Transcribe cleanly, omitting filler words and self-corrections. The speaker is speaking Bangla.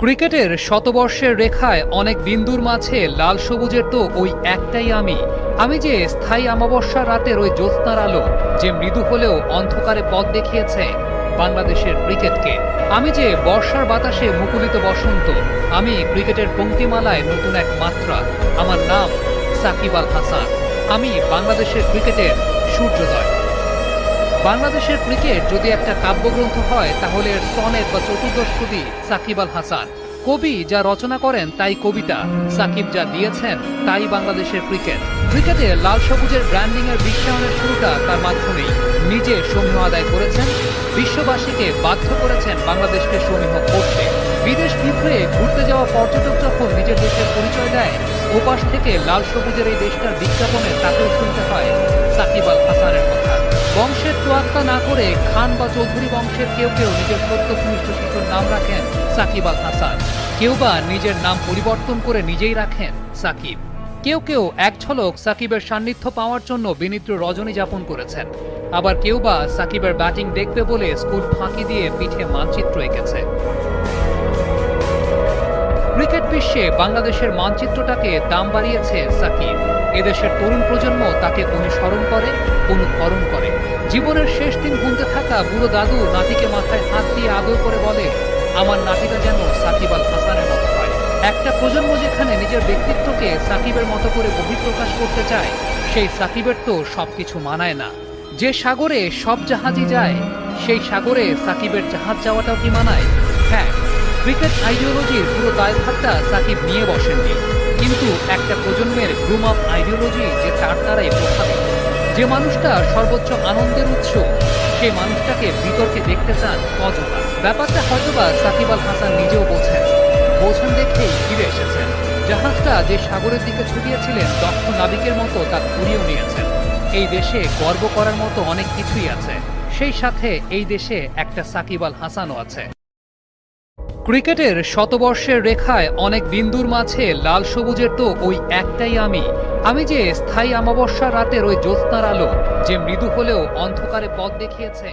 ক্রিকেটের শতবর্ষের রেখায় অনেক বিন্দুর মাঝে লাল সবুজের তো ওই একটাই আমি যে স্থায়ী অমাবস্যার রাতের ওই জ্যোৎস্নার আলো, যে মৃদু হলেও অন্ধকারে পথ দেখিয়েছে বাংলাদেশের ক্রিকেটকে। আমি যে বর্ষার বাতাসে মুকুলিত বসন্ত, আমি ক্রিকেটের পংক্তিমালায় নতুন এক মাত্রা। আমার নাম সাকিব আল হাসান। আমি বাংলাদেশের ক্রিকেটের সূর্যোদয়। বাংলাদেশের ক্রিকেট যদি একটা কাব্যগ্রন্থ হয় তাহলে এর সনেট বা চতুর্দশপদী সাকিব আল হাসান। কবি যা রচনা করেন তাই কবিতা, সাকিব যা দিয়েছেন তাই বাংলাদেশের ক্রিকেট। ক্রিকেটে লাল সবুজের ব্র্যান্ডিং এর বিশ্বায়নের শুরুটা তার মাধ্যমেই। নিজে সমীহ আদায় করেছেন, বিশ্ববাসীকে বাধ্য করেছেন বাংলাদেশকে সমীহ করতে। বিদেশ বিভ্রে ঘুরতে যাওয়া পর্যটক যখন নিজের দেশের পরিচয় দেয়, ওপাশ থেকে লাল সবুজের এই দেশটার বিজ্ঞাপনে তাকেও শুনতে হয় সাকিব আল হাসানের কথা। বংশের তোয়াক্কা না করে খান বা চৌধুরী বংশের কেউ কেউ নিজের সত্যনিষ্ঠ শিশুর নাম রাখেন সাকিব আল হাসান। কেউ বা নিজের নাম পরিবর্তন করে নিজেই রাখেন সাকিব। কেউ কেউ এক ঝলক সাকিবের সান্নিধ্য পাওয়ার জন্য বিনিদ্র রজনী যাপন করেছেন। আবার কেউ বা সাকিবের ব্যাটিং দেখবে বলে স্কুল ফাঁকি দিয়ে পিঠে মানচিত্র এঁকেছে। ক্রিকেট বিশ্বে বাংলাদেশের মানচিত্রটাকে দাম বাড়িয়েছে সাকিব। এদেশের তরুণ প্রজন্ম তাকে অনুসরণ করে, অনুকরণ করে। জীবনের শেষ দিন গুনতে থাকা বুড়ো দাদু নাতিকে মাথায় হাত দিয়ে আদর করে বলে, আমার নাতিটা যেন সাকিব আল হাসানের মতো হয়। একটা প্রজন্ম যেখানে নিজের ব্যক্তিত্বকে সাকিবের মতো করে বহিঃপ্রকাশ করতে চায়, সেই সাকিবের তো সবকিছু মানায় না। যে সাগরে সব জাহাজই যায়, সেই সাগরে সাকিবের জাহাজ যাওয়াটাও কি মানায়? হ্যাঁ, ক্রিকেট আইডিওলজির পুরো দায়ভারটা সাকিব নিয়ে বসেননি, কিন্তু একটা প্রজন্মের গ্রুম আপ আইডিওলজি যে তার দ্বারাই প্রভাবিত। যে মানুষটা সর্বোচ্চ আনন্দের উৎস, সেই মানুষটাকে বিতর্কে দেখতে চান অযথা। ব্যাপারটা হয়তোবা সাকিব আল হাসান নিজেও বোঝেন দেখেই ফিরে এসেছেন। জাহাজটা যে সাগরের দিকে ছুটিয়েছিলেন, দক্ষ নাবিকের মতো তা ঘুরিয়েও নিয়েছেন। এই দেশে গর্ব করার মতো অনেক কিছুই আছে, সেই সাথে এই দেশে একটা সাকিব আল হাসানও আছে। ক্রিকেটের শতবর্ষের রেখায় অনেক বিন্দুর মাঝে লাল সবুজের তো ওই একটাই আমি যে স্থায়ী অমাবস্যার রাতের ওই জ্যোৎস্নার আলো, যে মৃদু হলেও অন্ধকারে পথ দেখিয়েছে